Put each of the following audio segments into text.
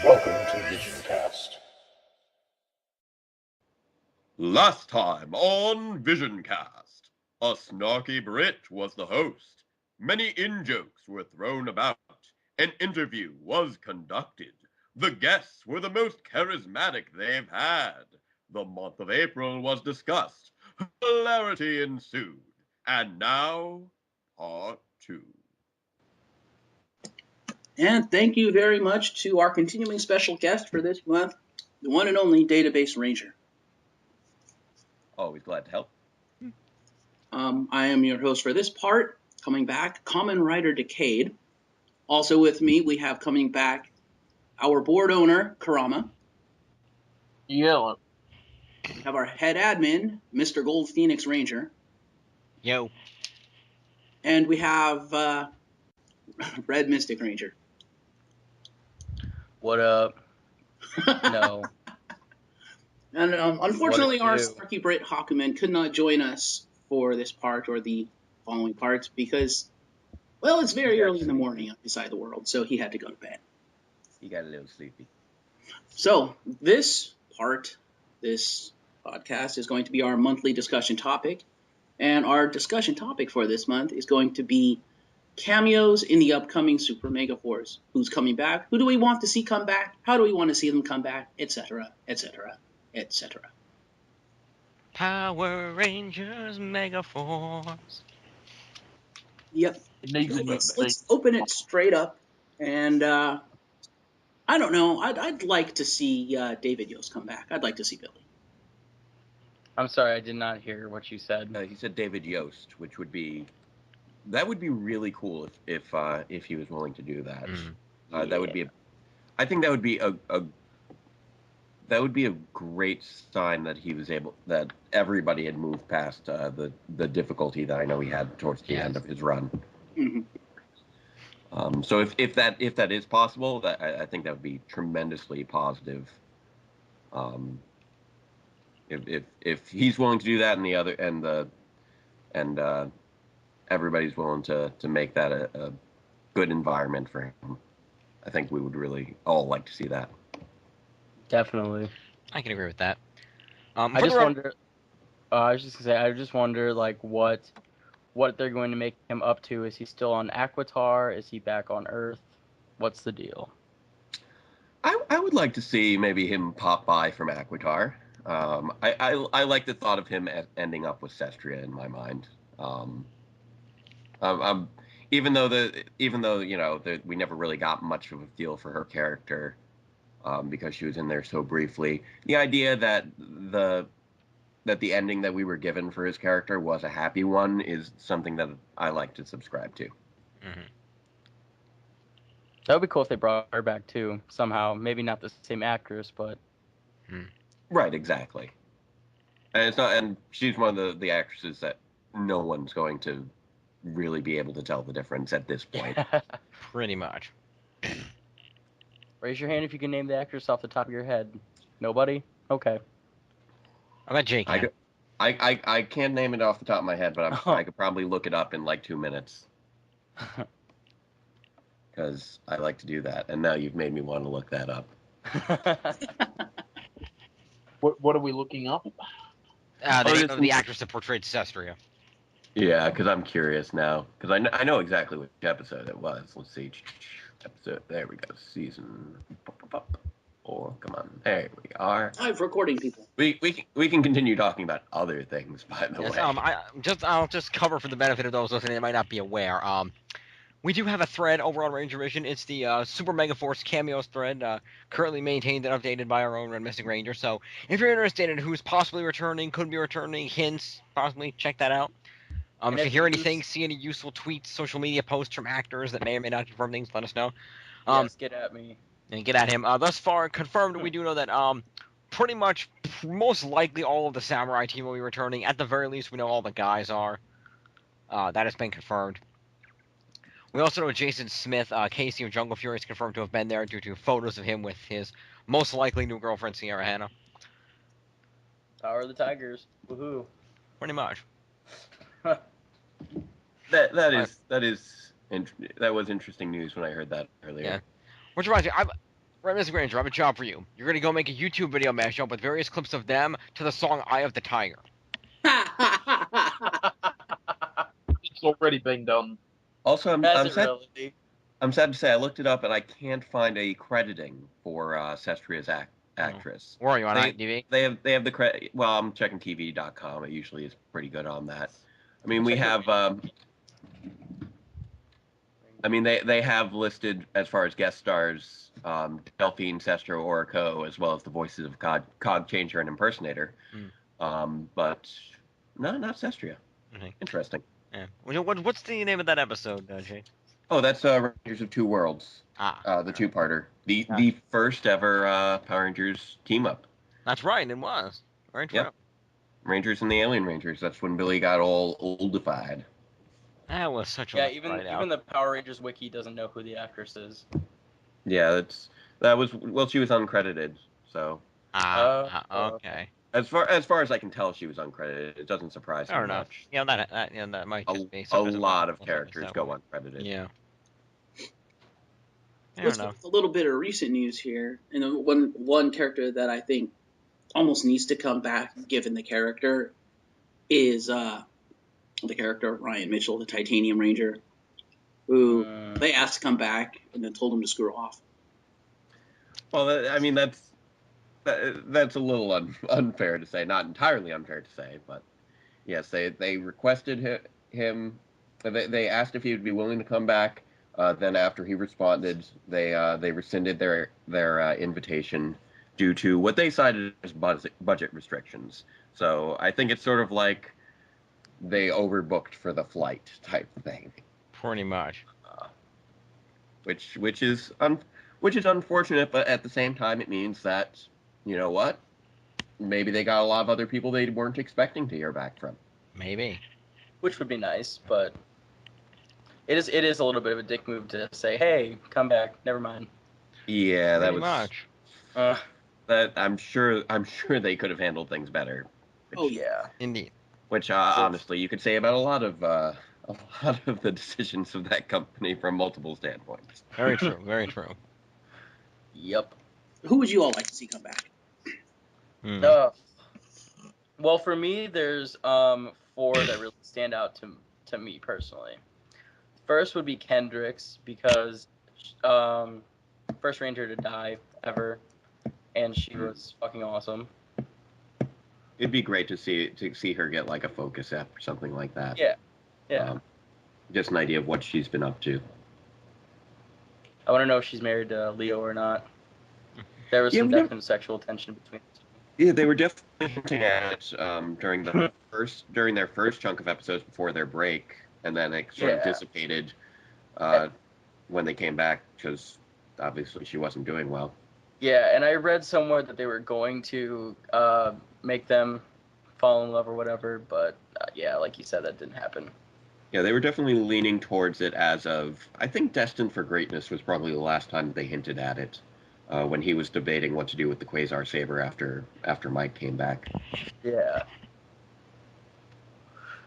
Welcome to VisionCast. Last time on VisionCast, a snarky Brit was the host. Many in-jokes were thrown about. An interview was conducted. The guests were the most charismatic they've had. The month of April was discussed. Hilarity ensued. And now, part 2. And thank you very much to our continuing special guest for this month, the one and only Database Ranger. Always glad to help. I am your host for this part. Coming back, Kamen Rider Decade. Also with me, we have coming back our board owner, Kurama. Yeah. We have our head admin, Mr. GoldPhoenixRanger. Yo. And we have Red Mystic Ranger. What up? No. And unfortunately, our do? snarky Brit Hakumen could not join us for this part or the following parts because, well, it's very early in the morning outside the world, so he had to go to bed. He got a little sleepy. So this podcast, is going to be our monthly discussion topic, and our discussion topic for this month is going to be cameos in the upcoming Super MegaForce. Who's coming back? Who do we want to see come back? How do we want to see them come back? Etc. Etc. Etc. Power Rangers MegaForce. Yep. Let's open it straight up, and I don't know. I'd like to see David Yost come back. I'd like to see Billy. I'm sorry, I did not hear what you said. He said David Yost, which would be really cool if he was willing to do that. That would be I think that would be a great sign that he was that everybody had moved past the difficulty that I know he had towards the end of his run. Mm-hmm. So if that is possible, that I think that would be tremendously positive. If he's willing to do that, and everybody's willing to make that a good environment for him, I think we would really all like to see that. Definitely. I can agree with that. I just wonder. I was just gonna say. I just wonder, like, what they're going to make him up to. Is he still on Aquitar? Is he back on Earth? What's the deal? I would like to see maybe him pop by from Aquitar. I like the thought of him ending up with Cestria in my mind. Even though we never really got much of a feel for her character, because she was in there so briefly. The idea that the ending that we were given for his character was a happy one is something that I like to subscribe to. Mm-hmm. That would be cool if they brought her back too somehow. Maybe not the same actress, but right, exactly. And she's one of the actresses that no one's going to really be able to tell the difference at this point. Pretty much. Raise your hand if you can name the actress off the top of your head. Nobody? Okay. I bet Jake can. I can't name it off the top of my head, but I could probably look it up in like 2 minutes. Because I like to do that, and now you've made me want to look that up. What are we looking up? The name of the actress that portrayed Cestria. Yeah, because I'm curious now. Because I know exactly which episode it was. Let's see. Episode. There we go. Season 4. Come on. There we are. I'm recording people. We can continue talking about other things, by the way. I'll just cover for the benefit of those listening that might not be aware. We do have a thread over on Ranger Vision. It's the Super MegaForce Cameos thread, currently maintained and updated by our own Red Mystic Ranger. So if you're interested in who's possibly returning, could be returning, hints, possibly, check that out. If you hear anything, see any useful tweets, social media posts from actors that may or may not confirm things, let us know. Yes, get at me. And get at him. Thus far, confirmed, we do know that pretty much, most likely all of the Samurai team will be returning. At the very least, we know all the guys are. That has been confirmed. We also know Jason Smith, Casey of Jungle Fury, is confirmed to have been there due to photos of him with his most likely new girlfriend, Sierra Hanna. Power of the Tigers. Woohoo. Pretty much. That was interesting news when I heard that earlier. Yeah. Which reminds me, Right, Mr. Granger, I have a job for you. You're gonna go make a YouTube video mashup with various clips of them to the song "Eye of the Tiger." It's already been done. Also, Has it really? I'm sad to say I looked it up and I can't find a crediting for Sestria's actress. Where are you on IMDb? They have the credit. Well, I'm checking TV.com. It usually is pretty good on that. I mean, we have. I mean, they have listed as far as guest stars, Delphine, Sestro, Orico, as well as the voices of Cog Changer and Impersonator. But no, not Sestria. Okay. Interesting. Yeah. What's the name of that episode, Jay? Oh, that's Rangers of Two Worlds. The two-parter. The first ever Power Rangers team-up. That's right, it was. Very true. Yep. Rangers and the Alien Rangers. That's when Billy got all oldified. That was such a even the Power Rangers wiki doesn't know who the actress is. Yeah, she was uncredited, so. Okay. As far as I can tell, she was uncredited. It doesn't surprise me Fair enough. much. Yeah, that might just be A lot of characters go uncredited. Yeah. Let's get a little bit of recent news here. And one character that I think almost needs to come back, given the character, is the character of Ryan Mitchell, the Titanium Ranger, who they asked to come back and then told him to screw off. Well, that's a little unfair to say. Not entirely unfair to say, but yes, they requested him. They asked if he would be willing to come back. Then after he responded, they rescinded their invitation due to what they cited as budget restrictions. So I think it's sort of like they overbooked for the flight type thing. Pretty much. Which is unfortunate, but at the same time, it means that, you know what? Maybe they got a lot of other people they weren't expecting to hear back from. Maybe. Which would be nice, but it is a little bit of a dick move to say, "Hey, come back." Never mind. Yeah, that Pretty was much. that. I'm sure they could have handled things better. Oh yeah, indeed. Which honestly, you could say about a lot of the decisions of that company from multiple standpoints. Very true. Very true. Yep. Who would you all like to see come back? Well, for me, there's 4 that really stand out to me personally. First would be Kendricks, because first Ranger to die ever, and she was fucking awesome. It'd be great to see her get like a focus app or something like that. Yeah. Just an idea of what she's been up to. I want to know if she's married to Leo or not. There was some definite sexual tension between the two. Yeah, they were definitely hinting at it during their first chunk of episodes before their break, and then it sort of dissipated when they came back, because obviously she wasn't doing well. Yeah, and I read somewhere that they were going to make them fall in love or whatever, but like you said, that didn't happen. Yeah, they were definitely leaning towards it as of, I think Destined for Greatness was probably the last time they hinted at it, when he was debating what to do with the Quasar Saber after Mike came back. Yeah.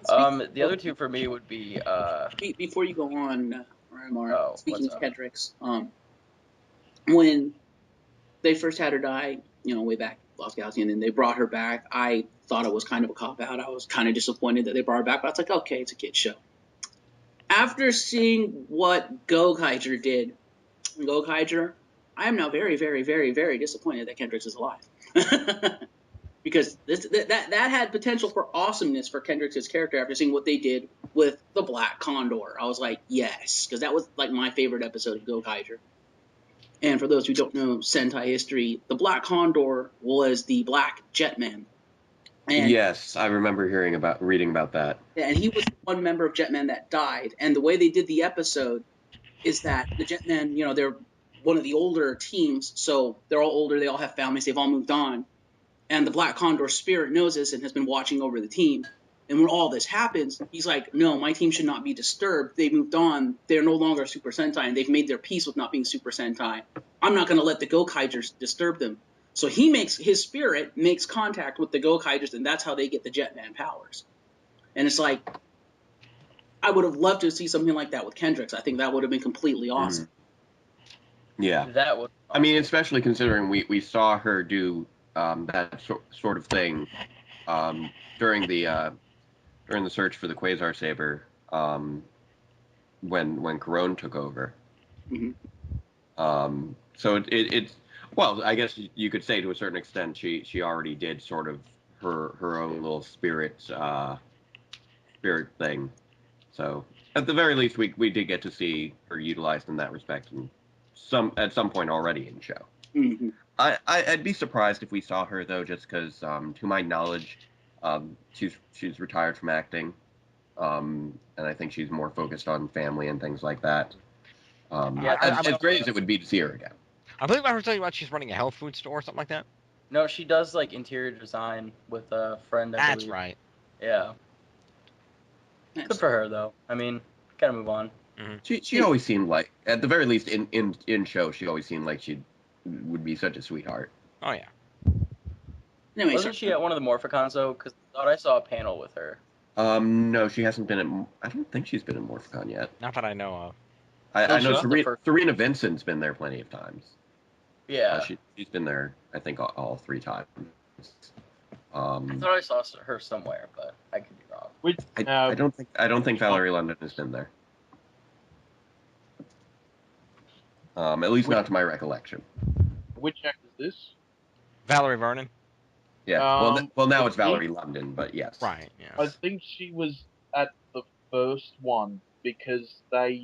The other 2 for me would be... Before you go on, Mark, speaking of up? Kendricks, when they first had her die, way back Lost Galaxy, and then they brought her back, I thought it was kind of a cop-out. I was kind of disappointed that they brought her back, but I was like, okay, it's a kid's show. After seeing what GoldPhoenixRanger did, I am now very, very, very, very disappointed that Kendricks is alive. Because that had potential for awesomeness for Kendricks' character after seeing what they did with the Black Condor. I was like, yes, because that was like my favorite episode of GoldPhoenixRanger. And for those who don't know Sentai history, the Black Condor was the Black Jetman. And, yes, I remember reading about that. And he was one member of Jetman that died. And the way they did the episode is that the Jetmen, they're one of the older teams, so they're all older, they all have families, they've all moved on. And the Black Condor spirit knows this and has been watching over the team. And when all this happens, he's like, no, my team should not be disturbed. They moved on. They're no longer Super Sentai, and they've made their peace with not being Super Sentai. I'm not going to let the GoldPhoenixRangers disturb them. So his spirit makes contact with the GoldPhoenixRangers, and that's how they get the Jetman powers. And it's like, I would have loved to see something like that with Kendricks. I think that would have been completely awesome. Yeah. That would. I mean, especially considering we saw her do that sort of thing during the search for the Quasar Saber when Corone took over. Mhm. So it's well, I guess you could say to a certain extent she already did sort of her own little spirit thing. So at the very least, we did get to see her utilized in that respect, and at some point already in the show. Mhm. I'd be surprised if we saw her though, just because to my knowledge, she's retired from acting, and I think she's more focused on family and things like that. Yeah, As great as it would be to see her again. I believe I heard something about she's running a health food store or something like that. No, she does like interior design with a friend. I That's believe. right. Yeah. Nice. Good for her though. I mean, gotta move on. She always seemed like, at the very least in show, she always seemed like she would be such a sweetheart. Oh yeah. Anyway, Wasn't she at one of the Morphicons though? Because I thought I saw a panel with her. No, she hasn't been at. I don't think she's been in Morphicon yet. Not that I know of. I she know was the first- Serena Vincent's been there plenty of times. Yeah. She's been there, I think, all 3 times. I thought I saw her somewhere, but I could be wrong. Which, I don't think Valerie London has been there. At least not to my recollection. which act is this? Valerie Vernon. Yeah. Well, now I it's Valerie London, but yes. Right. Yes. I think she was at the first one because they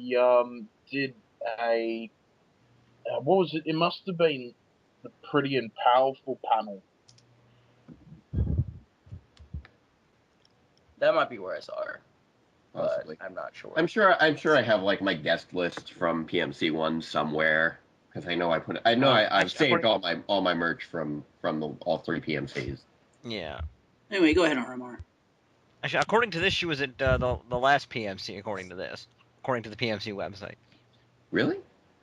did a what was it? It must have been the Pretty and Powerful panel. That might be where I saw her, Possibly. but I'm not sure. I'm sure I have like my guest list from PMC one somewhere, because I know I've saved all my merch from all 3 PMCs. Yeah. anyway, go ahead, RMR. Actually, according to this, she was at the last PMC. According to the PMC website. Really?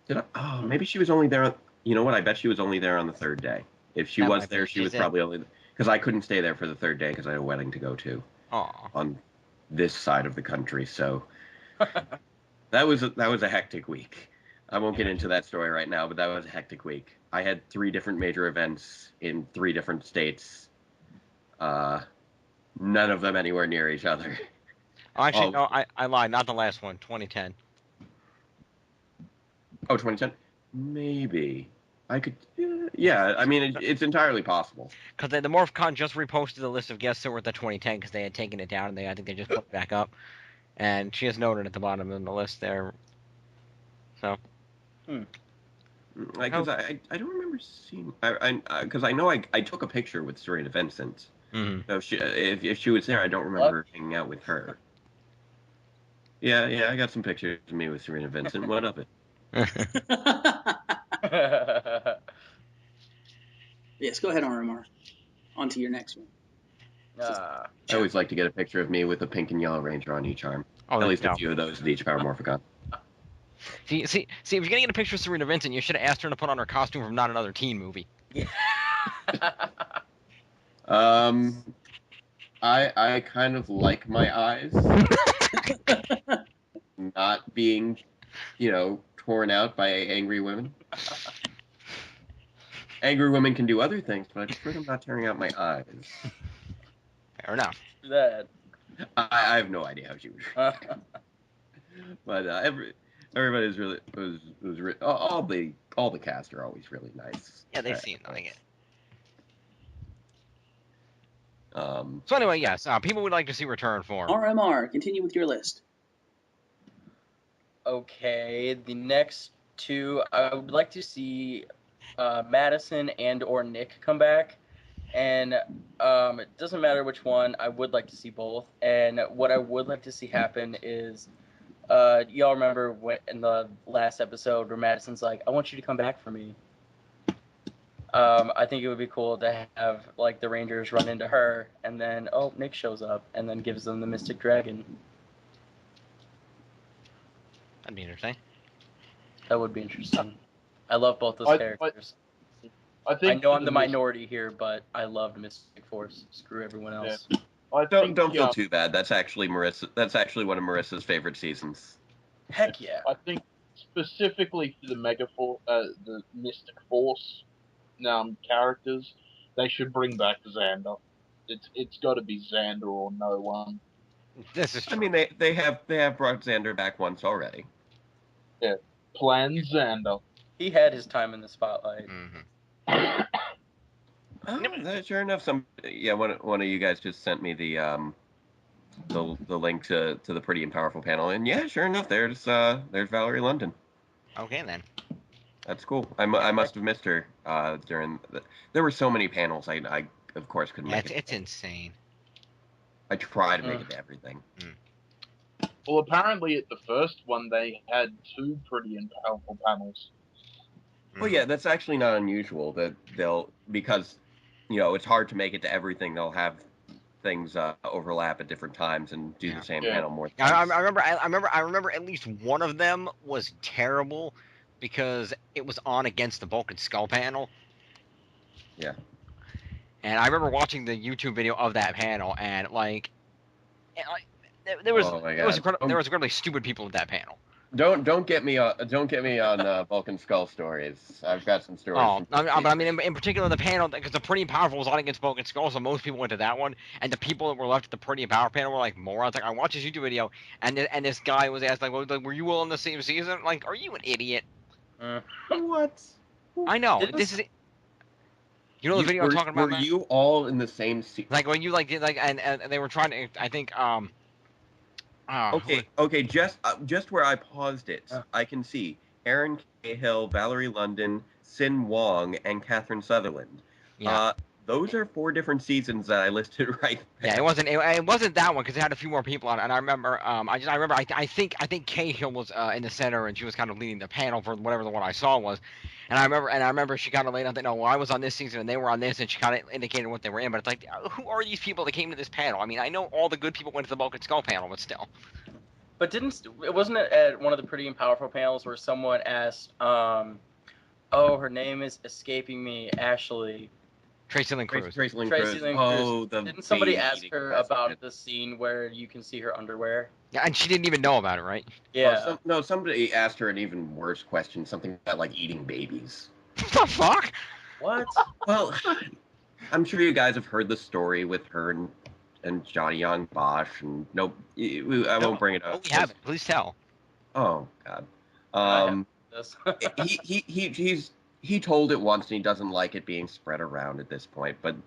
Did I? Oh, maybe she was only there. You know what? I bet she was only there on the 3rd day. If she That was might there, be. she was probably only, because I couldn't stay there for the 3rd day because I had a wedding to go to Aw. on this side of the country. So that was a hectic week. I won't get into that story right now, but that was a hectic week. I had 3 different major events in 3 different states. None of them anywhere near each other. Oh, actually, no, I lied. Not the last one. 2010. Oh, 2010? Maybe. I could. Yeah, I mean, it's entirely possible. Because the MorphCon just reposted the list of guests that were at the 2010 because they had taken it down and I think they just put it back up. And she has noted at the bottom of the list there. So. Because I don't remember seeing. Because I know I took a picture with Serena Vincent. Mm-hmm. So if she was there, I don't remember hanging out with her. Yeah, I got some pictures of me with Serena Vincent. What of it? Yes, go ahead, RMR. On to your next one. I always like to get a picture of me with a pink and yellow ranger on each arm. Oh, At least no. a few of those at each Power Morphicon. See, if you're gonna get a picture of Serena Vincent, you should have asked her to put on her costume from Not Another Teen Movie. I kind of like my eyes not being, torn out by angry women. Angry women can do other things, but I prefer them not tearing out my eyes. Fair enough. That. I have no idea how she would. But everybody's really was all the cast are always really nice. Yeah, they seem like it. Um, So anyway, yes, people would like to see return form. RMR, continue with your list. Okay, the next 2, I would like to see Madison and or Nick come back. And it doesn't matter which one, I would like to see both. And what I would like to see happen is, y'all remember in the last episode where Madison's like, I want you to come back for me. I think it would be cool to have like the Rangers run into her, and then Nick shows up and then gives them the Mystic Dragon. That'd be interesting. That would be interesting. I love both those characters. I know I'm the minority here, but I loved Mystic Force. Screw everyone else. Yeah. Don't feel too bad. That's actually one of Marissa's favorite seasons. Heck yeah. I think specifically for the the Mystic Force characters, they should bring back Xander. It's got to be Xander or no one. This is I true. mean, they have brought Xander back once already. Yeah, Plan Xander. He had his time in the spotlight. Sure enough, one of you guys just sent me the link to the Pretty and Powerful panel, and yeah, sure enough, there's Valerie London. Okay then. That's cool. I must have missed her during. There were so many panels. I of course couldn't Yeah, make it. it's insane. I try to make it to everything. Well, apparently at the first one they had 2 Pretty and Powerful panels. Well, yeah, that's actually not unusual that because it's hard to make it to everything. They'll have things overlap at different times and do the same panel more times. I remember at least one of them was terrible because it was on against the Bulk and Skull panel. Yeah. And I remember watching the YouTube video of that panel, and there was incredibly stupid people in that panel. Don't get me on Vulcan Skull stories. I've got some stories. But I mean, in particular, the panel, because the Pretty and Powerful was on against Vulcan Skull, so most people went to that one, and the people that were left at the Pretty and Power panel were like morons. Like, I watched this YouTube video, and this guy was asked, like, were you all in the same season? Like, are you an idiot? What? I know. This is. You know the video I'm talking about? Were you all in the same season? Like when you and they were trying to, I think Okay. Just where I paused it, I can see Aaron Cahill, Valerie London, Sin Wong, and Catherine Sutherland. Yeah. Those are 4 different seasons that I listed right there. Yeah, it wasn't that one because it had a few more people on it, and I remember I think Cahill was in the center and she was kind of leading the panel for whatever the one I saw was, and I remember she kind of laid out that I was on this season and they were on this, and she kind of indicated what they were in, but it's like, who are these people that came to this panel? I mean, I know all the good people went to the Bulk and Skull panel, but still. But wasn't it at one of the Pretty and Powerful panels where someone asked, her name is escaping me, Ashley. Tracy Lynn Cruz. Oh, didn't somebody ask her about the scene where you can see her underwear? Yeah, and she didn't even know about it, right? Yeah. Somebody asked her an even worse question, something about like eating babies. What the fuck? What? Well, I'm sure you guys have heard the story with her and Johnny Young Bosch, and I won't bring it up. Oh, we haven't. Please tell. Oh God. He told it once, and he doesn't like it being spread around at this point. But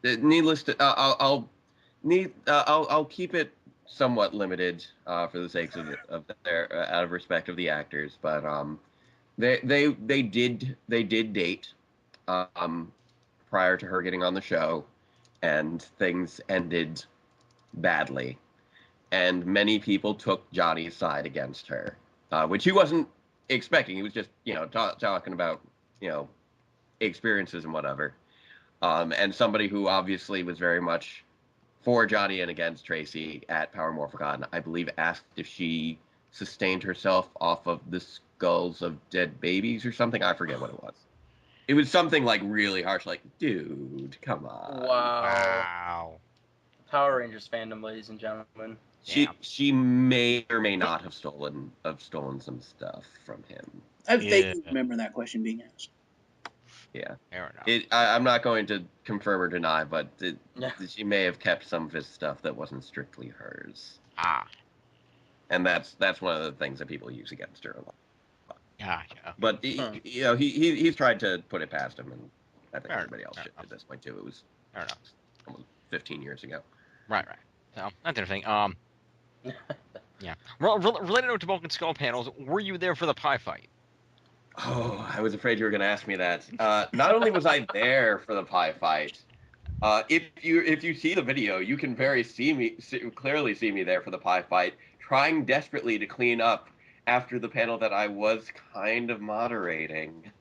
needless to, I'll keep it somewhat limited for the sakes of their out of respect of the actors. But they did date prior to her getting on the show, and things ended badly, and many people took Johnny's side against her, which he wasn't expecting. He was just talking about experiences and whatever, and somebody who obviously was very much for Johnny and against Tracy at Power Morphicon, I believe, asked if she sustained herself off of the skulls of dead babies or something. I forget what it was. It was something like really harsh, like, dude, come on. Wow. Power Rangers fandom, ladies and gentlemen. She may or may not have stolen some stuff from him. I vaguely remember that question being asked. Yeah. Fair enough. I'm not going to confirm or deny, but she may have kept some of his stuff that wasn't strictly hers. And that's one of the things that people use against her a lot. Yeah. But he's tried to put it past him, and I think everybody else should at this point too. It was almost 15 years ago. Right. So that's interesting. Yeah. Related to Bulk and Skull panels, were you there for the pie fight? Oh, I was afraid you were going to ask me that. Not only was I there for the pie fight, if you see the video, you can clearly see me there for the pie fight, trying desperately to clean up after the panel that I was kind of moderating.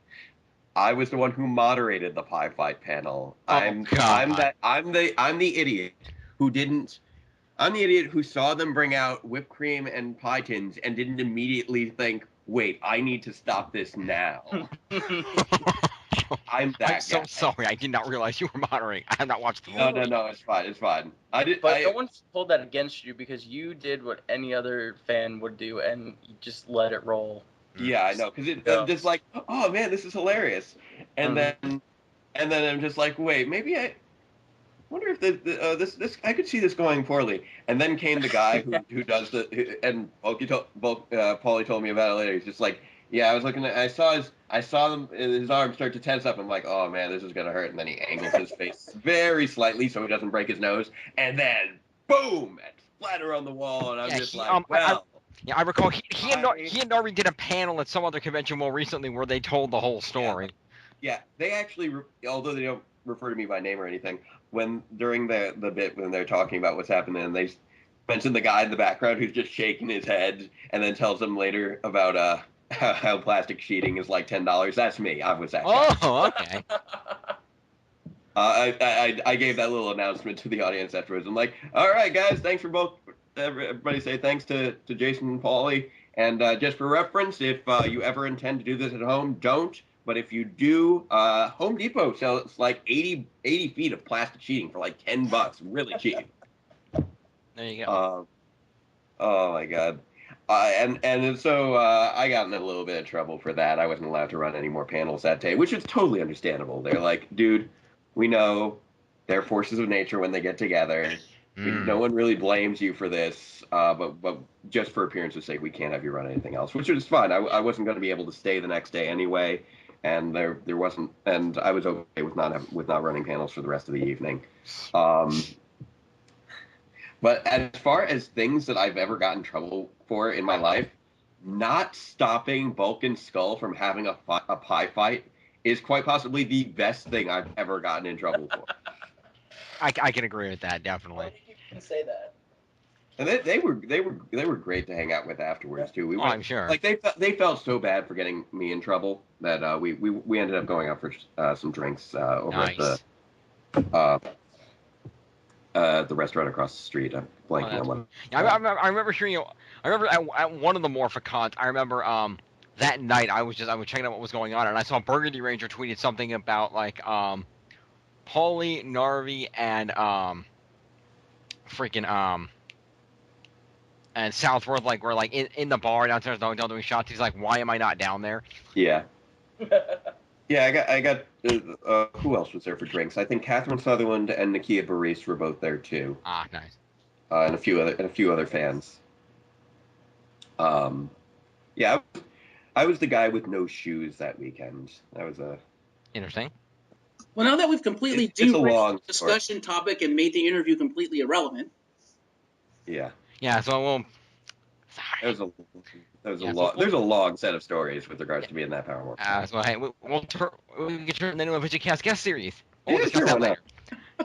I was the one who moderated the pie fight panel. I'm the idiot who didn't. I'm the idiot who saw them bring out whipped cream and pie tins and didn't immediately think, wait, I need to stop this now. I'm so sorry. I did not realize you were moderating. I have not watched the movie. No, it's fine. But no one's pulled that against you because you did what any other fan would do and you just let it roll. Yeah, I know, because Yeah. I'm just like, oh man, this is hilarious, and then I'm just like, wait, maybe I wonder if this I could see this going poorly. And then came the guy who does and Paulie told me about it later. He's just like, yeah, I was looking at, I saw his arm start to tense up. I'm like, oh man, this is gonna hurt. And then he angles his face very slightly so he doesn't break his nose, and then boom, and splatter on the wall. And I'm just like, well. Yeah, I recall he and Nari did a panel at some other convention more recently where they told the whole story. Yeah, they actually, although they don't refer to me by name or anything, when during the bit when they're talking about what's happening, they mention the guy in the background who's just shaking his head, and then tells them later about how plastic sheeting is like $10. That's me. I was that guy. Oh, okay. I gave that little announcement to the audience afterwards. I'm like, all right, guys, thanks for both. Everybody say thanks to Jason and Paulie. And just for reference, if you ever intend to do this at home, don't. But if you do, Home Depot sells like 80 feet of plastic sheeting for like $10, really cheap. There you go. Oh my god. And so I got in a little bit of trouble for that. I wasn't allowed to run any more panels that day, which is totally understandable. They're like, dude, we know they're forces of nature when they get together. No one really blames you for this, but just for appearance's sake, we can't have you run anything else, which is fine. I wasn't going to be able to stay the next day anyway, and there wasn't, and I was okay with not running panels for the rest of the evening. But as far as things that I've ever gotten in trouble for in my life, not stopping Bulk and Skull from having a pie fight is quite possibly the best thing I've ever gotten in trouble for. I can agree with that, definitely. You can say that. And they were great to hang out with afterwards too. I'm sure. Like they felt so bad for getting me in trouble that we ended up going out for some drinks over at the restaurant across the street. I'm blanking on what. Yeah, I remember hearing. I remember at one of the Morphicons. I remember that night I was checking out what was going on, and I saw Burgundy Ranger tweeted something about like Paulie, Narvi, and and Southworth like were like in the bar downstairs in the hotel doing shots. He's like, why am I not down there? Yeah. Yeah, I got. Who else was there for drinks? I think Catherine Sutherland and Nakia Baris were both there too. Ah, nice. And a few other fans. Yeah, I was the guy with no shoes that weekend. That was Interesting. Well, now that we've completely It's a long derailed the discussion topic and made the interview completely irrelevant. Yeah. Yeah. So we'll. There's a long set of stories with regards to being that Power War. So hey, we can turn into a VisionCast guest series. We'll Yeah, discuss sure, that why later.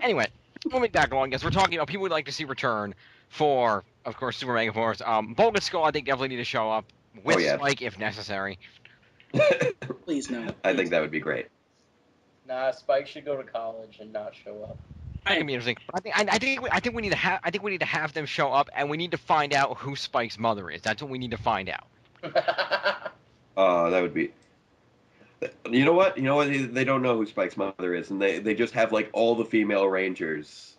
Anyway, moving back along, guys, we're talking about people would like to see return for, of course, Super MegaForce. Bulk and Skull, I think, definitely need to show up with Spike if necessary. Please no. I think that would be great. Nah, Spike should go to college and not show up. That can be interesting. I think we need to have them show up, and we need to find out who Spike's mother is. That's what we need to find out. That would be. You know what? They don't know who Spike's mother is, and they just have like all the female Rangers,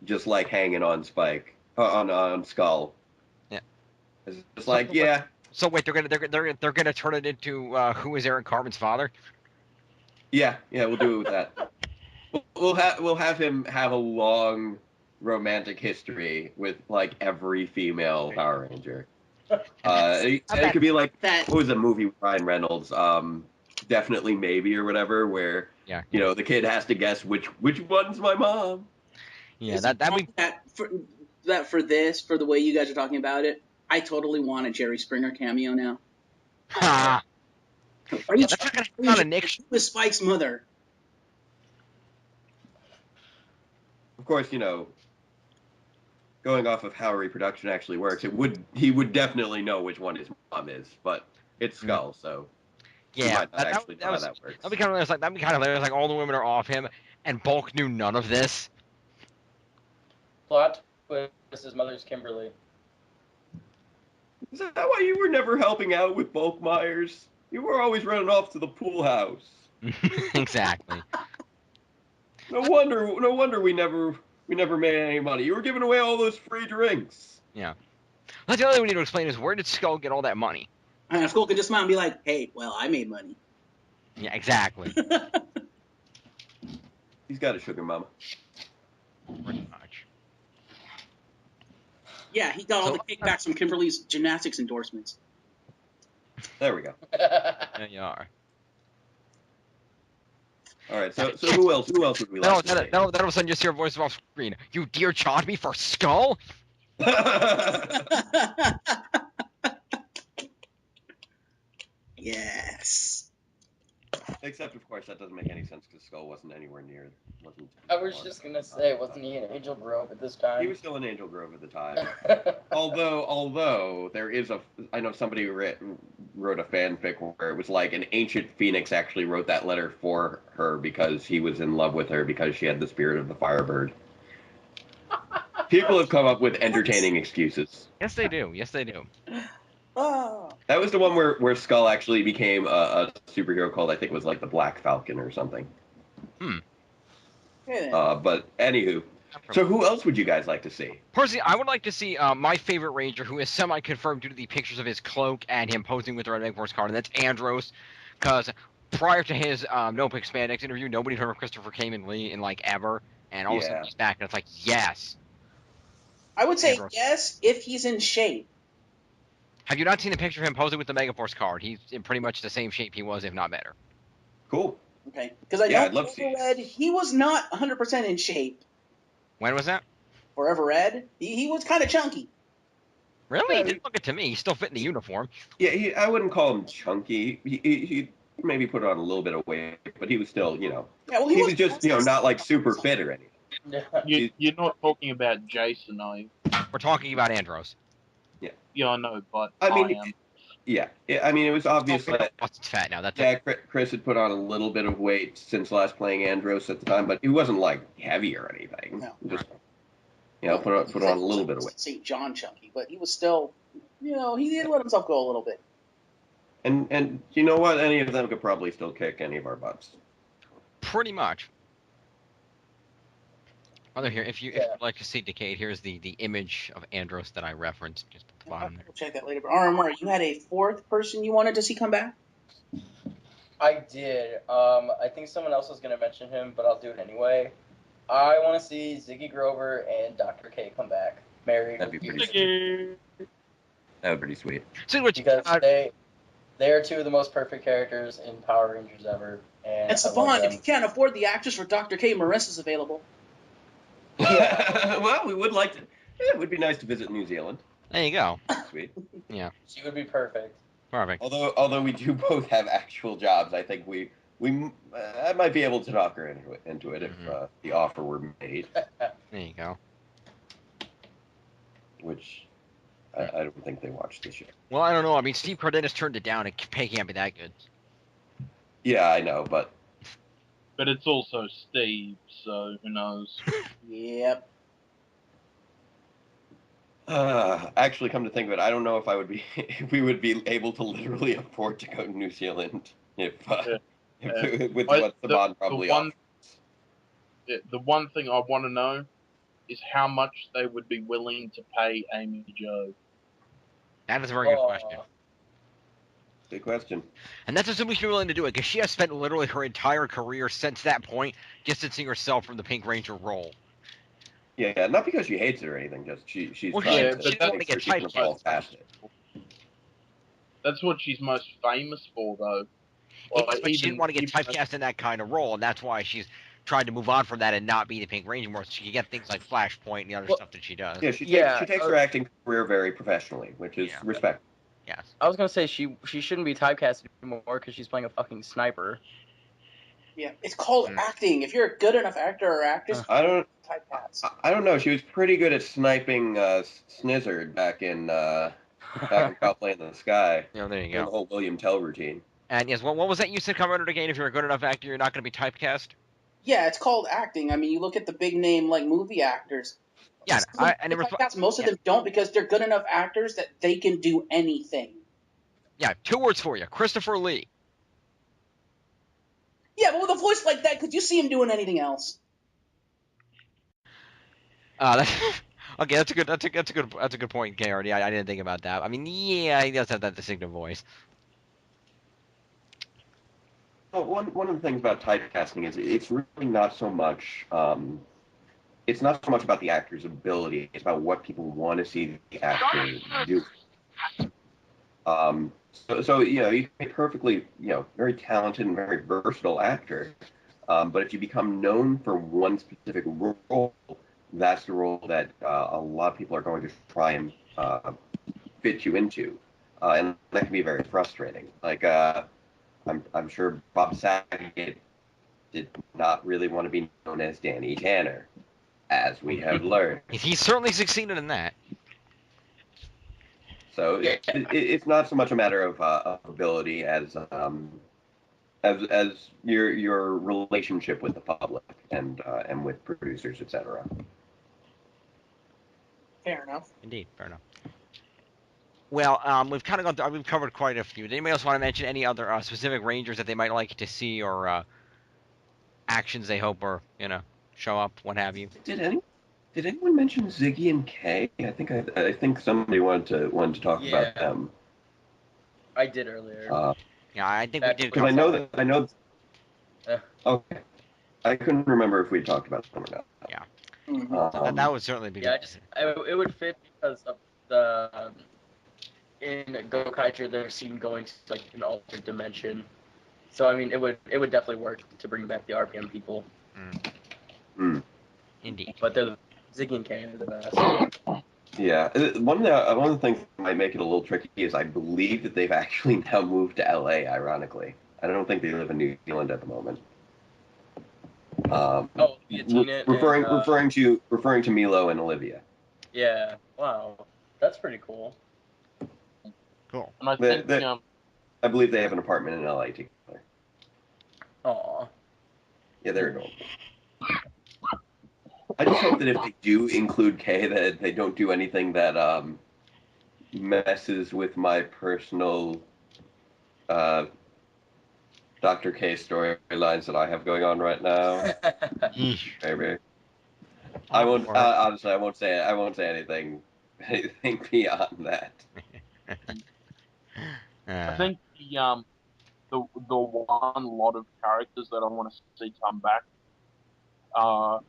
just like hanging on Spike on Skull. Yeah. It's just like yeah. So wait, they're gonna turn it into who is Eric Cartman's father? Yeah, we'll do it with that. We'll have him have a long romantic history with like every female Power Ranger. It could be like what was the movie with Ryan Reynolds? Definitely Maybe or whatever, where the kid has to guess which one's my mom. Yeah, for the way you guys are talking about it, I totally want a Jerry Springer cameo now. Are you not a Nick? Who is Spike's mother? Of course, going off of how reproduction actually works, he would definitely know which one his mom is, but it's Skull, so yeah, that works. That'd be kind of hilarious. Like all the women are off him, and Bulk knew none of this. Plot twist: his mother's Kimberly. Is that why you were never helping out with Bulk Myers? You were always running off to the pool house. Exactly. No wonder we never made any money. You were giving away all those free drinks. Yeah. That's the other thing we need to explain is where did Skull get all that money? And Skull can just smile and be like, "Hey, well, I made money." Yeah, exactly. He's got a sugar mama. Pretty much. Yeah, he got all So- the kickbacks from Kimberly's gymnastics endorsements. There we go. There you are. All right. So who else? Who else would we like to see? Then all of a sudden you just hear a voice off screen. You dear charge me for Skull? Yes. Except, of course, that doesn't make any sense because Skull wasn't anywhere near. Wasn't. I was just gonna say, wasn't he in Angel Grove at this time? He was still in Angel Grove at the time. Although there is I know somebody wrote a fanfic where it was like an ancient phoenix actually wrote that letter for her because he was in love with her because she had the spirit of the Firebird. People have come up with entertaining excuses. Yes, they do. Yes, they do. Oh. That was the one where Skull actually became a superhero called, I think it was like the Black Falcon or something. Yeah. But anywho, so who else would you guys like to see? Personally, I would like to see my favorite Ranger, who is semi-confirmed due to the pictures of his cloak and him posing with the Red MegaForce card, and that's Andros. Because prior to his No Pick Spandex interview, nobody heard of Christopher Kamen Lee in like ever, and all of a sudden Yeah. he's back, and it's like, yes. I would say Andros. yes if he's in shape. Have you not seen the picture of him posing with the Megaforce card? He's in pretty much the same shape he was, if not better. Cool. Okay. Because I Yeah, know I'd love to see it. Forever Red, he was not 100% in shape. When was that? Forever Red, he was kind of chunky. Really? Yeah, He didn't look it to me. He's still fit in the uniform. Yeah, I wouldn't call him chunky. He maybe put on a little bit of weight, but he was still, Yeah, well, he was just, not like super fit or anything. You're not talking about Jason, are you? We're talking about Andros. Yeah, I know, but I mean, am. Yeah, I mean, it was obvious that It's fat now. That's yeah, Chris had put on a little bit of weight since last playing Andros at the time, but he wasn't like heavy or anything. No. Just put on a little bit of weight. St. John chunky, but he was still, he did let himself go a little bit. And you know what? Any of them could probably still kick any of our butts. pretty much. Other here, if you'd like to see Decade, here's the image of Andros that I referenced just at the bottom there. We'll check that later. But RMR, you had a fourth person you wanted to see come back? I did. I think someone else was gonna mention him, but I'll do it anyway. I want to see Ziggy Grover and Dr. K come back, married That'd with be kids. pretty That would be pretty sweet. So which, Because they are two of the most perfect characters in Power Rangers ever. And And Savon, if you can't afford the actress for Dr. K, Marissa's available. Well, we would like to. It would be nice to visit New Zealand. there you go. Sweet. She would be perfect. Perfect. Although we do both have actual jobs, I think I might be able to talk her into it if the offer were made. There you go. Which I don't think they watched this year. Well, I don't know. I mean, Steve Cardenas turned it down, and pay can't be that good. Yeah, I know, but But it's also Steve, so who knows? Yep. actually, come to think of it, I don't know if if we would be able to literally afford to go to New Zealand with what the bond probably offers. The one thing I want to know is how much they would be willing to pay Amy Jo. That is a very good question. Good question. And that's assuming she's willing to do it, because she has spent literally her entire career since that point distancing herself from the Pink Ranger role. Yeah, not because she hates it or anything, just she's Well, trying yeah, to but make that's- sure get she can typecast. evolve past it. That's what she's most famous for, though. But she didn't want to get typecast in that kind of role, and that's why she's tried to move on from that and not be the Pink Ranger more, so she can get things like Flashpoint and the other stuff that she does. Yeah, she takes her acting career very professionally, which is respect. Yes. I was gonna say she shouldn't be typecast anymore because she's playing a fucking sniper. Yeah, it's called acting. If you're a good enough actor or actress, I don't typecast. know. She was pretty good at sniping Snizzard back in Foul Play in the Sky. Yeah, there you The go. whole William Tell routine. And yes, what was that you said, Commander again? If you're a good enough actor, you're not going to be typecast? Yeah, it's called acting. I mean, you look at the big name like movie actors. Yeah, Most of them don't because they're good enough actors that they can do anything. Yeah, 2 words for you. Christopher Lee. Yeah, but with a voice like that, could you see him doing anything else? Okay, that's a good point, Garrett. Yeah, I didn't think about that. I mean, yeah, he does have that distinctive voice. Well, one of the things about typecasting is it's really not so much it's not so much about the actor's ability. It's about what people want to see the actor do. So you know, you can be perfectly, you know, very talented and very versatile actor, but if you become known for one specific role, that's the role that a lot of people are going to try and fit you into, and that can be very frustrating. Like I'm sure Bob Saget did not really want to be known as Danny Tanner, as we have learned. He certainly succeeded in that. So Yeah. it's not so much a matter of ability as your relationship with the public and with producers, etc. Fair enough. Indeed, fair enough. Well, we've kind of we've covered quite a few. Did anybody else want to mention any other specific Rangers that they might like to see, or actions they hope or show up, what have you? Did anyone mention Ziggy and Kay? I think somebody wanted to talk Yeah. about them. I did earlier. Yeah, I think we did. Because I know. Uh. Okay, I couldn't remember if we talked about them or not. Yeah. Mm-hmm. That would certainly be Yeah, good. it would fit because of the in Gokaiger they're seen going to like an alternate dimension. So I mean, it would definitely work to bring back the RPM people. Indeed. But Ziggy and Kay are the best. Yeah, one of the things that might make it a little tricky is I believe that they've actually now moved to LA. Ironically, I don't think they live in New Zealand at the moment. Referring to Milo and Olivia. Yeah. Wow. That's pretty cool. Cool. And I think I believe they have an apartment in LA together. Aw. Yeah, they're adorable. I just hope that if they do include Kay, that they don't do anything that messes with my personal Dr. K storylines that I have going on right now. Maybe. I won't. Honestly, I won't say anything beyond that. I think the one lot of characters that I want to see come back are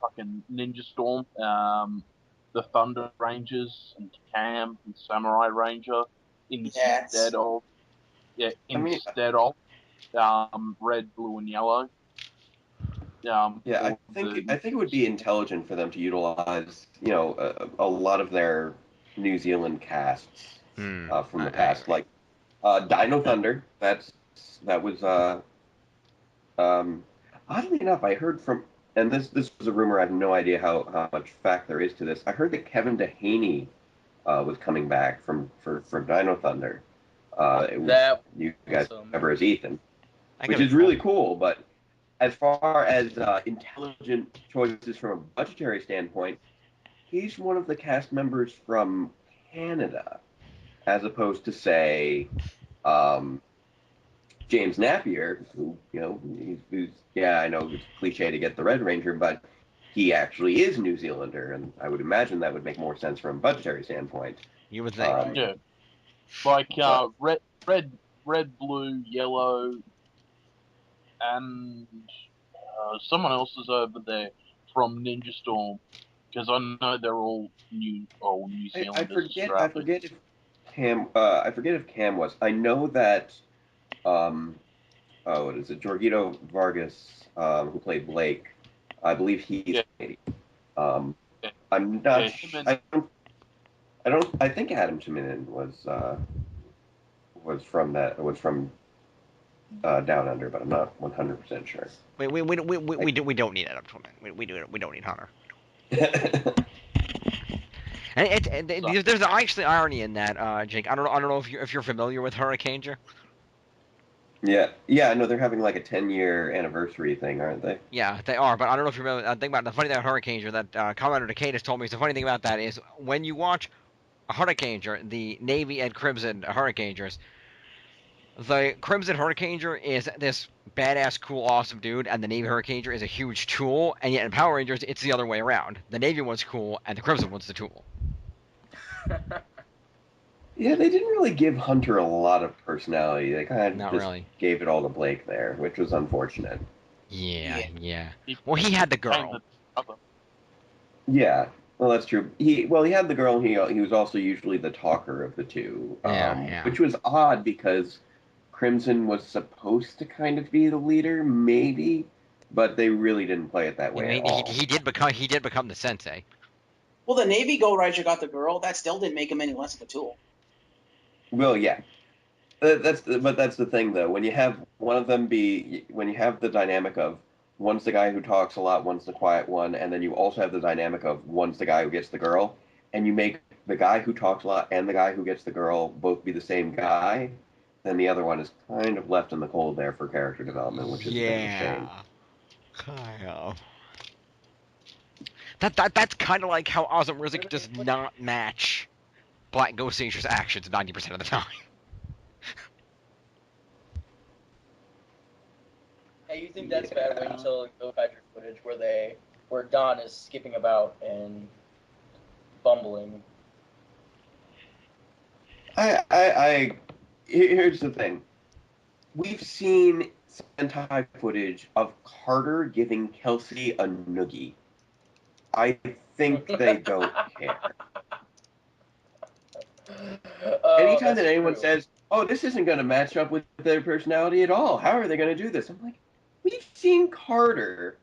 fucking Ninja Storm, the Thunder Rangers, and Cam and Samurai Ranger instead of red, blue, and yellow. Yeah, I think it would be intelligent for them to utilize, a lot of their New Zealand casts from the past, like Dino Thunder. That was oddly enough, I heard from, and this was a rumor. I have no idea how much fact there is to this. I heard that Kevin Dehaney was coming back for Dino Thunder. It was you guys remember as Ethan, which is really cool, but as far as intelligent choices from a budgetary standpoint, he's one of the cast members from Canada, as opposed to, say, James Napier, who, I know it's cliche to get the Red Ranger, but he actually is New Zealander, and I would imagine that would make more sense from a budgetary standpoint. You would think. Yeah. Like red, blue, yellow, and someone else is over there from Ninja Storm, because I know they're all New Zealanders. I forget if Cam was. I know that. What is it? Jorgito Vargas, who played Blake. I believe he's Canadian. I'm not. I think Adam Timonen was from Down Under, but I'm not 100% sure. We don't need Adam Timonen. We don't need Hunter. And there's actually irony in that, Jake. I don't know if you're familiar with Hurricaneger. Yeah, I know they're having like a 10-year anniversary thing, aren't they? Yeah, they are, but I don't know if you remember. Think about the funny thing about Hurricaneger that Commander Decade told me. Is the funny thing about that is when you watch a Hurricaneger, the Navy and Crimson Hurricanegers, the Crimson Hurricaneger is this badass, cool, awesome dude, and the Navy Hurricane Ranger is a huge tool, and yet in Power Rangers, it's the other way around. The Navy one's cool, and the Crimson one's the tool. Yeah, they didn't really give Hunter a lot of personality. They kind of Not just really. gave it all to Blake there, which was unfortunate. Yeah. Well, he had the girl. Yeah, well, that's true. He had the girl. He was also usually the talker of the two, Yeah. which was odd because Crimson was supposed to kind of be the leader, maybe, but they really didn't play it that I way mean, at all. he did become the sensei. Well, the Navy Gold Ranger got the girl. That still didn't make him any less of a tool. Well, yeah. But that's the thing though. When you have one of them when you have the dynamic of one's the guy who talks a lot, one's the quiet one, and then you also have the dynamic of one's the guy who gets the girl, and you make the guy who talks a lot and the guy who gets the girl both be the same guy, then the other one is kind of left in the cold there for character development, which is a bit of a shame. Kind of. That's kind of like how Ozzy Rizik does not match Black Ghost Ranger's actions 90% of the time. Yeah, you think that's bad? Wait until Go Hydra footage where Don is skipping about and bumbling. Here's the thing. We've seen Sentai footage of Carter giving Kelsey a noogie. I think they don't care. Anytime that anyone says, "Oh, this isn't going to match up with their personality at all. How are they going to do this?" I'm like, we've seen Carter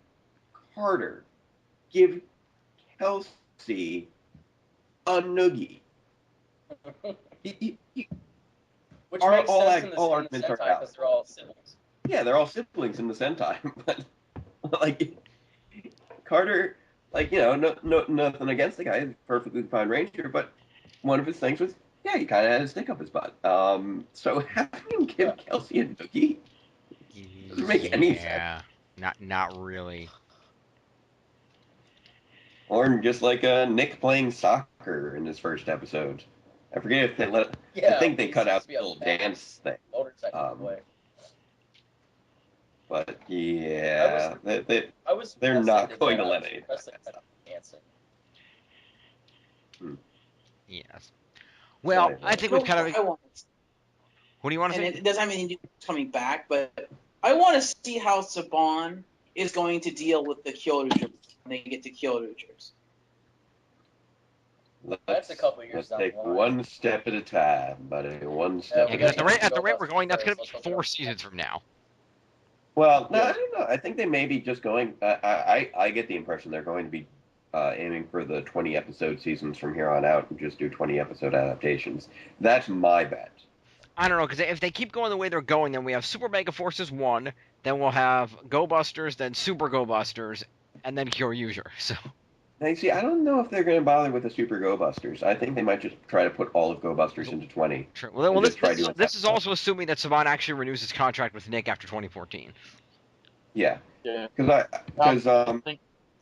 give Kelsey a noogie. Which all makes sense in the arguments are Sentai valid. because they're all siblings. Yeah, they're all siblings in the Sentai, but like Carter, like nothing against the guy, he's a perfectly fine ranger, but one of his things was, yeah, he kind of had his stick up his butt. So having him give Kelsey a noogie doesn't make any sense. Not really. Or just like Nick playing soccer in his first episode. I forget if they let. Yeah, I think they cut out the little dance thing. Motorcycle play. But yeah, I was they're not going to let it. it. Yes. Well, Right. I think we've kind of. What do you want to say? And it doesn't have anything to do with coming back, but I want to see how Saban is going to deal with the Kyoryu when they get to Kyoryugers. That's a couple years down the line. Let's take one step at a time, buddy. One step Yeah, at a because time. at the rate we're going, that's going to be 4 seasons from now. Well, no, I don't know. I think they may be just going. I get the impression they're going to be aiming for the 20-episode seasons from here on out and just do 20-episode adaptations. That's my bet. I don't know, because if they keep going the way they're going, then we have Super Mega Forces 1, then we'll have Go Busters, then Super Go Busters, and then Kyoryu. So. Now, see, I don't know if they're going to bother with the Super Go Busters. I think they might just try to put all of Go Busters into 20. True. Well, this is also assuming that Saban actually renews his contract with Nick after 2014. Yeah. Yeah. Because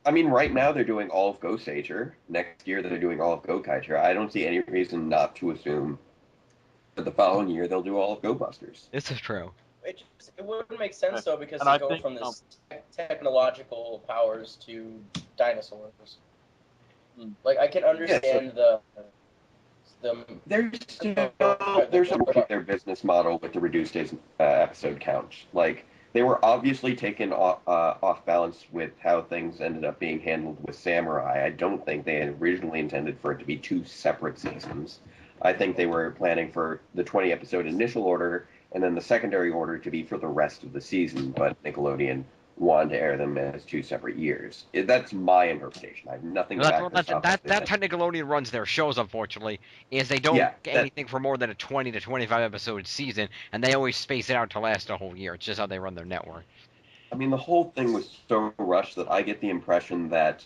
I mean, right now they're doing all of Go Sager. Next year they're doing all of Go Kaiter. I don't see any reason not to assume that the following year they'll do all of Go Busters. This is true. It wouldn't make sense though because And they I go think, from this technological powers to dinosaurs. Like I can understand they're still their business model with the reduced episode count. Like they were obviously taken off balance with how things ended up being handled with Samurai. I don't think they had originally intended for it to be 2 separate seasons. I think they were planning for the 20-episode initial order and then the secondary order to be for the rest of the season, but Nickelodeon wanted to air them as 2 separate years. That's my interpretation. I have nothing to back this up. That's how Nickelodeon runs their shows, unfortunately, is they don't get anything for more than a 20 to 25 episode season, and they always space it out to last a whole year. It's just how they run their network. I mean, the whole thing was so rushed that I get the impression that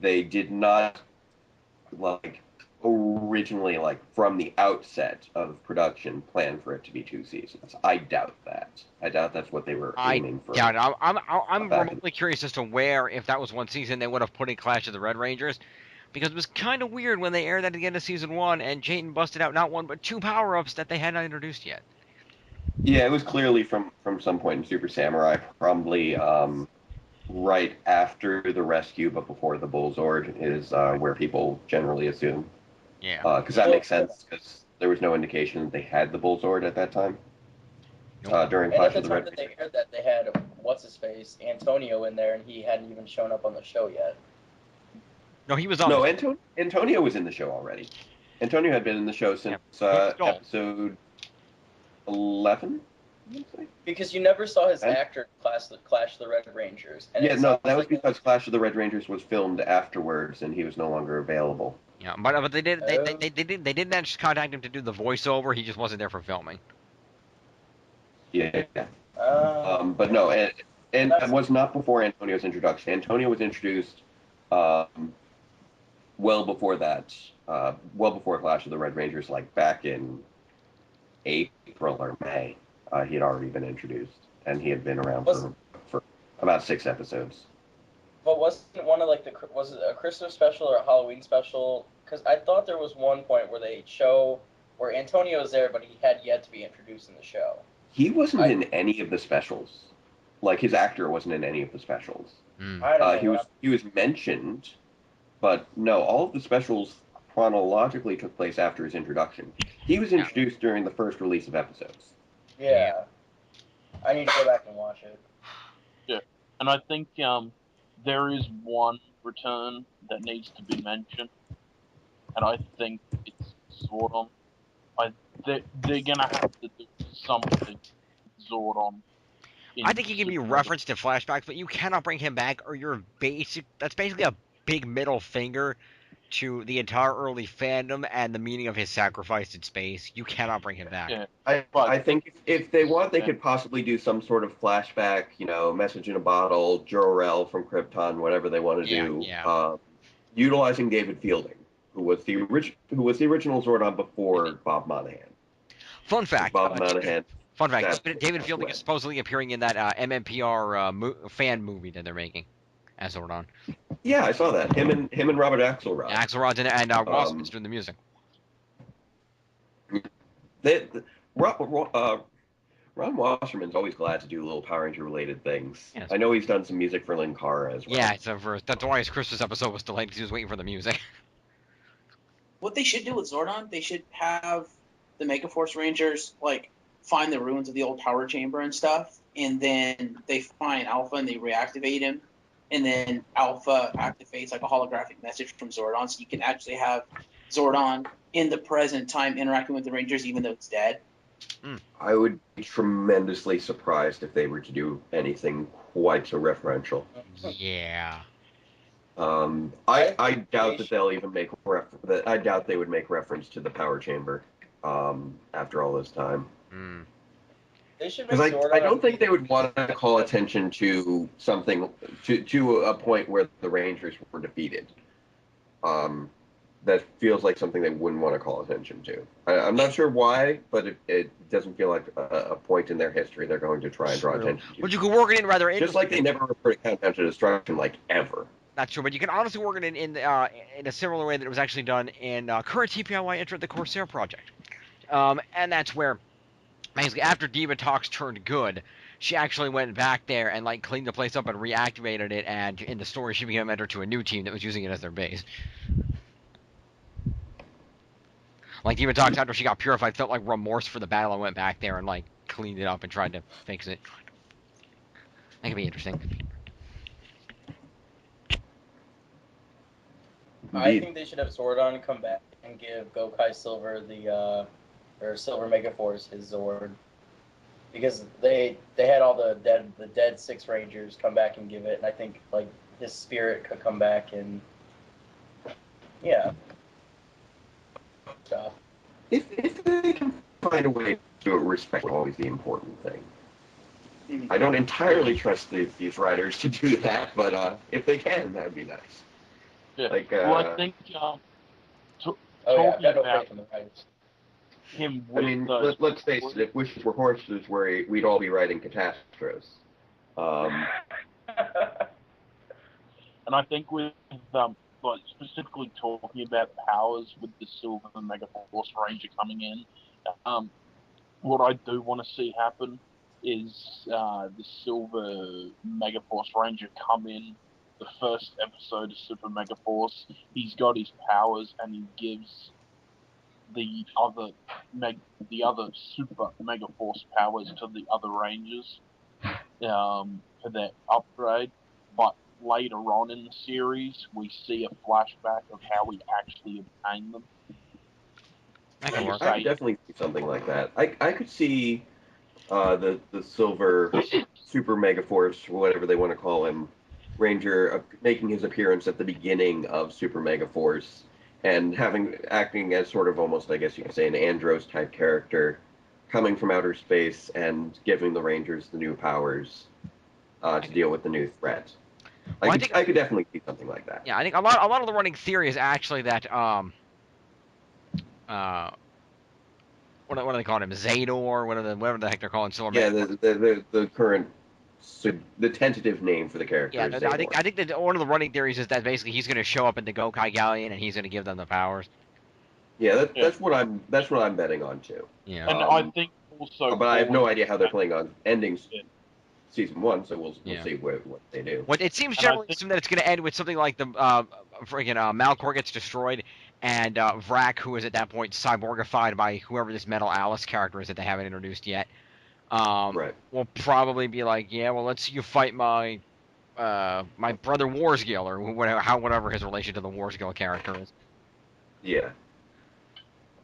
they did not, like, originally, like, from the outset of production, plan for it to be 2 seasons. I doubt that. I doubt that's what they were aiming for. Yeah, I'm remotely curious as to where, if that was 1 season, they would have put in Clash of the Red Rangers, because it was kind of weird when they aired that at the end of season 1, and Jayden busted out not 1 but 2 power-ups that they had not introduced yet. Yeah, it was clearly from some point in Super Samurai, probably right after the rescue, but before the Bullzord is where people generally assume. Yeah. Because that Well, makes sense, because there was no indication that they had the Bullzord at that time. Nope. During And at Clash the of the time Red that they Rangers. aired that, they had what's his face Antonio in there, and he hadn't even shown up on the show yet. No, he was on. No, the Antonio was in the show already. Antonio had been in the show since His goal. episode 11. I would say. Because you never saw his And- actor in Clash of the Red Rangers. And Yeah, it no, sounds that was like because Clash of the Red Rangers was filmed afterwards, and he was no longer available. Yeah, but they did Oh. they didn't actually contact him to do the voiceover. He just wasn't there for filming. Yeah. But okay. no, and That's- it was not before Antonio's introduction. Antonio was introduced well before that, well before Clash of the Red Rangers, like back in April or May. He had already been introduced, and he had been around for about 6 episodes. But wasn't one of like was it a Christmas special or a Halloween special? Because I thought there was one point where they show where Antonio was there, but he had yet to be introduced in the show. He wasn't in any of the specials. Like his actor wasn't in any of the specials. I don't know. He was mentioned, but no, all of the specials chronologically took place after his introduction. He was introduced during the first release of episodes. Yeah. I need to go back and watch it. Yeah, and I think there is one return that needs to be mentioned, and I think it's Zordon. They're gonna have to do something with Zordon. I think he can be Super referenced to flashbacks, but you cannot bring him back, or that's basically a big middle finger to the entire early fandom and the meaning of his sacrifice in space. You cannot bring him back. Yeah, I think if they want, they could possibly do some sort of flashback, message in a bottle, Jor-El from Krypton, whatever they want to do. Yeah. Utilizing David Fielding, who was the original Zordon before Bob Monahan. Fun fact. Bob Monahan. David Fielding is supposedly appearing in that MMPR fan movie that they're making as Zordon. Yeah, I saw that. Him and Robert Axelrod. Axelrod's in it, and Wasserman's doing the music. Ron Wasserman's always glad to do little Power Ranger related things. Yes. I know he's done some music for Linkara as well. Yeah, that's why his Christmas episode was delayed because he was waiting for the music. What they should do with Zordon, they should have the MegaForce Rangers like find the ruins of the old power chamber and stuff, and then they find Alpha and they reactivate him, and then Alpha activates like a holographic message from Zordon, so you can actually have Zordon in the present time interacting with the Rangers even though it's dead. I would be tremendously surprised if they were to do anything quite so referential. Yeah. I doubt that they'll even make I doubt they would make reference to the power chamber after all this time. They should make Because Zordon I don't think they would want to call attention to something to a point where the Rangers were defeated. That feels like something they wouldn't want to call attention to. I'm not sure why, but it doesn't feel like a point in their history they're going to try and draw attention to. But you could work it in rather just like they never refer to Countdown to Destruction, like ever. Not sure, but you can honestly work it in a similar way that it was actually done in current TPIY entered the Corsair project, and that's where basically after Diva Talks turned good, she actually went back there and like cleaned the place up and reactivated it, and in the story she became a mentor to a new team that was using it as their base. Like Diva Talks after she got purified felt like remorse for the battle and went back there and like cleaned it up and tried to fix it. That could be interesting. I think they should have Zordon come back and give Gokai Silver or Silver Megaforce his Zord, because they had all the dead 6 Rangers come back and give it, and I think like his spirit could come back and yeah stuff. If they can find a way to do it, respect is always the important thing. I don't entirely trust these writers to do that, but if they can, that'd be nice. Yeah. Like, well, I think I've got no about faith in the writers. him I with mean, let's face it, if wishes were horses, we'd all be writing Catastros. And I think with like specifically talking about powers with the Silver Megaforce Ranger coming in, what I do want to see happen is the Silver MegaForce Ranger come in the first episode of Super MegaForce. He's got his powers, and he gives the other Super MegaForce powers to the other Rangers for their upgrade. But later on in the series, we see a flashback of how he actually obtained them. That can work. I could definitely see something like that. I could see the Silver Super Mega Force, whatever they want to call him, Ranger, making his appearance at the beginning of Super Mega Force and acting as sort of almost, I guess you could say, an Andros type character, coming from outer space and giving the Rangers the new powers to deal with the new threat. Well, I could definitely see something like that. Yeah, I think a lot of the running theory is actually that what do they call him? Zador, whatever the heck they're calling Silver. Yeah, the current, the tentative name for the character. Yeah, is I Zador. think that one of the running theories is that basically he's going to show up in the Gokai Galleon and he's going to give them the powers. Yeah, that's what I'm betting on too. Yeah. And I think also, but I have no idea how they're planning on ending Yeah. season 1, so we'll Yeah. see what they do. Well, it seems And I generally think- assumed that it's going to end with something like the friggin' Malcor gets destroyed, and Vrak, who is at that point cyborgified by whoever this Metal Alice character is that they haven't introduced yet, Right. will probably be like, yeah, well, let's see you fight my brother Warsgill, or whatever his relation to the Warsgill character is. Yeah.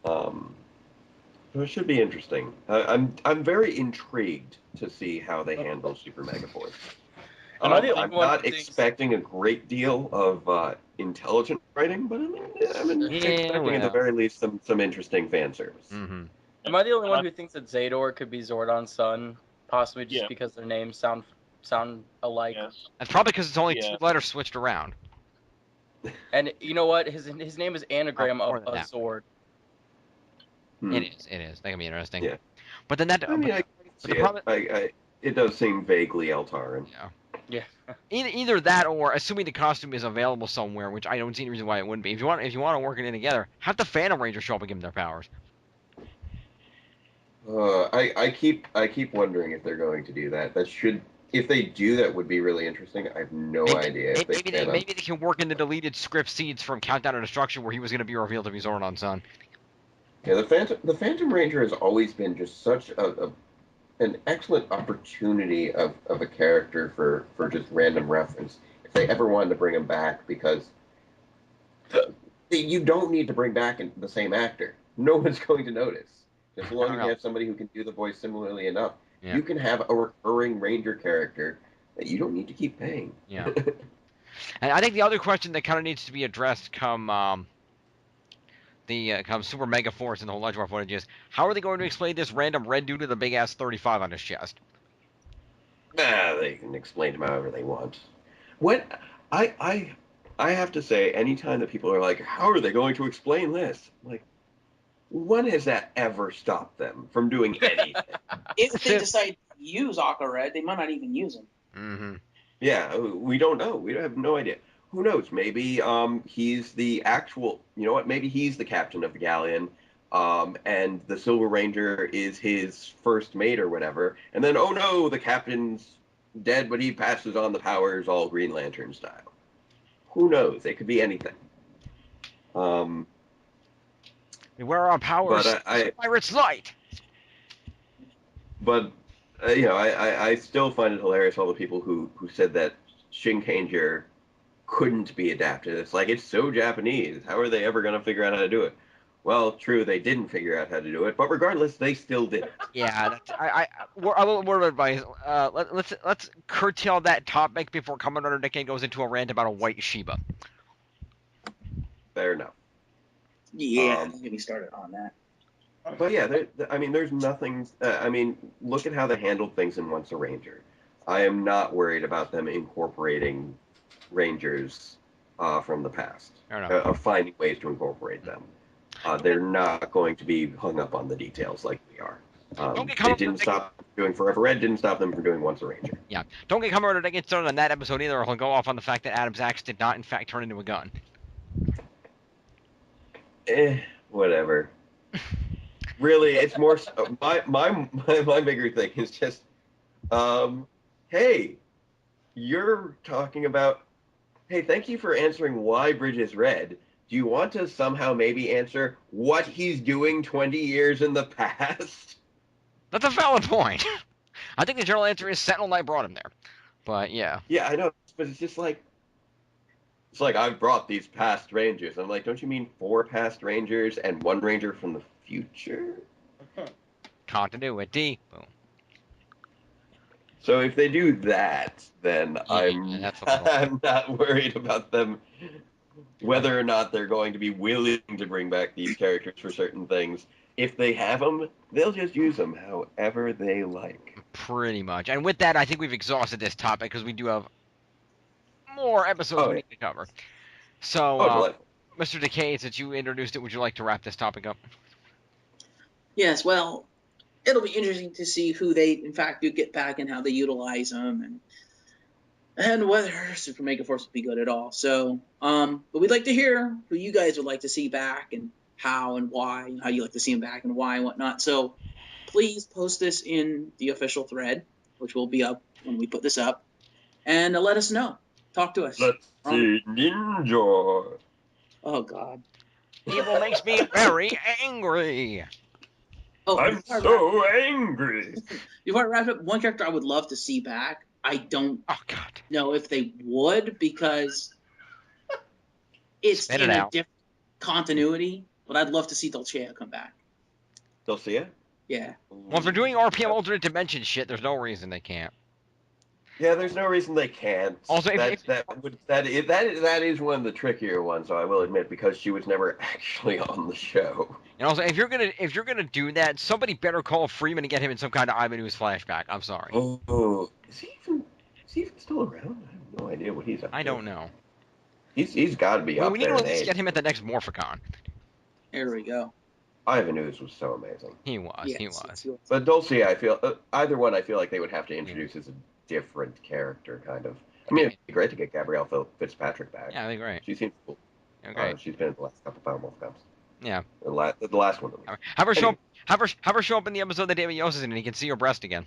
So it should be interesting. I'm very intrigued to see how they handle Super Mega Force. Am I the only I'm one not who thinks- expecting a great deal of intelligent writing, but I'm expecting at the very least some interesting fan service. Mm-hmm. Am I the only one who thinks that Zador could be Zordon's son? Possibly just Yeah. because their names sound alike. Yes. That's probably because it's only Yeah. 2 letters switched around. And you know what? His name is anagram more of than a that. Zord. Hmm. It is. That can be interesting. Yeah. But then that. I mean, I can the see problem- it does seem vaguely Eltaran. Yeah. Yeah. Either that, or assuming the costume is available somewhere, which I don't see any reason why it wouldn't be. If you want to work it in together, have the Phantom Ranger show up and give them their powers. I keep wondering if they're going to do that. If they do, that would be really interesting. I have no idea if they can. Maybe they can work in the deleted script scenes from Countdown to Destruction where he was going to be revealed to be Zordon's son. Yeah, the Phantom Ranger has always been just such an excellent opportunity of a character for just random reference. If they ever wanted to bring him back, because you don't need to bring back the same actor. No one's going to notice. As long as you have somebody who can do the voice similarly enough, Yeah. you can have a recurring Ranger character that you don't need to keep paying. Yeah. And I think the other question that kind of needs to be addressed come Super Mega Force and the whole Legend footage is, how are they going to explain this random red dude with a big ass 35 on his chest? They can explain him however they want. What I have to say, anytime that people are like, how are they going to explain this? Like, when has that ever stopped them from doing anything? If they decide to use Aqua Red, they might not even use him. Mm-hmm. Yeah, we don't know. We have no idea. Who knows? Maybe he's the actual. You know what? Maybe he's the captain of the galleon, and the Silver Ranger is his first mate or whatever. And then, oh no, the captain's dead, but he passes on the powers, all Green Lantern style. Who knows? It could be anything. Where are our powers? But Pirate's light. But I still find it hilarious all the people who said that Shinkanger couldn't be adapted. It's like, it's so Japanese. How are they ever going to figure out how to do it? Well, true, they didn't figure out how to do it, but regardless, they still did it. Yeah, that's, I will word of advice. Let's curtail that topic before Commodore Decade goes into a rant about a white Shiba. Fair enough. Yeah, don't get me started on that. But yeah, there's nothing. Look at how they handled things in Once a Ranger. I am not worried about them incorporating Rangers from the past, Fair enough. of finding ways to incorporate them. They're not going to be hung up on the details like we are. It didn't stop them from doing Forever Red, didn't stop them from doing Once a Ranger. Yeah, don't get Commodore Decade started on that episode either, or he'll go off on the fact that Adam's axe did not, in fact, turn into a gun. Whatever. Really, it's more my bigger thing is just, hey, you're talking about, hey, thank you for answering why Bridge is red. Do you want to somehow maybe answer what he's doing 20 years in the past? That's a valid point. I think the general answer is Sentinel Knight brought him there. But yeah. Yeah, I know, but it's just like, it's like I've brought these past Rangers. I'm like, don't you mean 4 past Rangers and 1 Ranger from the future? Continuity. Boom. So if they do that, then Yeah, that's a little. I'm not worried about them, whether or not they're going to be willing to bring back these characters for certain things. If they have them, they'll just use them however they like. Pretty much. And with that, I think we've exhausted this topic because we do have more episodes Oh, we yeah. need to cover. So, Oh, delightful. Mr. Decay, since you introduced it, would you like to wrap this topic up? Yes, well, it'll be interesting to see who they, in fact, do get back and how they utilize them, and whether Super Mega Force will be good at all. So, but we'd like to hear who you guys would like to see back and how and why, and how you like to see them back and why and whatnot. So, please post this in the official thread, which will be up when we put this up, and let us know. Talk to us. Let's see, Ninja. Oh God. Evil makes me very angry. Oh, I'm so angry. before I wrap up, one character I would love to see back. I don't Oh God. know if they would because it's Spit in it a out. different continuity. But I'd love to see Dulcea come back. They'll see it? Yeah. Well, if they're doing RPM alternate dimension shit, there's no reason they can't. Yeah, there's no reason they can't. Also, That is one of the trickier ones, I will admit, because she was never actually on the show. And also, if you're gonna do that, somebody better call Freeman and get him in some kind of Ivan Ooze flashback. I'm sorry. Oh, is he even still around? I have no idea what he's up to. I don't know. He's got to be Well, up we need there to in at least age. get him at the next Morphicon. There we go. Ivan Ooze was so amazing. He was. Yes, He was. yes. But Dulcea, I feel either one. I feel like they would have to introduce as a different character, kind of. I mean, it'd be great to get Gabrielle Fitzpatrick back. Yeah, that'd be great. She seems cool. Okay. She's been in the last couple Powerwolf Cups. Yeah. The last one. Have her show up. Have her show up in the episode that David Yost is in, and he can see her breast again.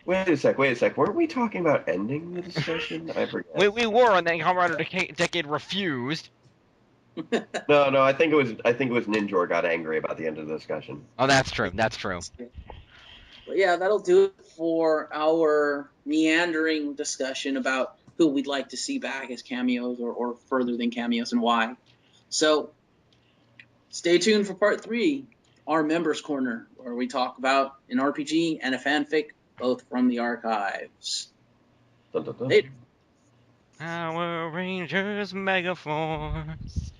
Wait a sec. Weren't we talking about ending the discussion? I forget. We were, and then Kamen Rider Decade refused. No. I think it was Ninjor got angry about the end of the discussion. Oh, that's true. That's true. But yeah, that'll do it for our meandering discussion about who we'd like to see back as cameos or further than cameos and why. So stay tuned for part 3, our members corner, where we talk about an RPG and a fanfic, both from the archives. Dun, dun, dun. Later. Power Rangers MegaForce.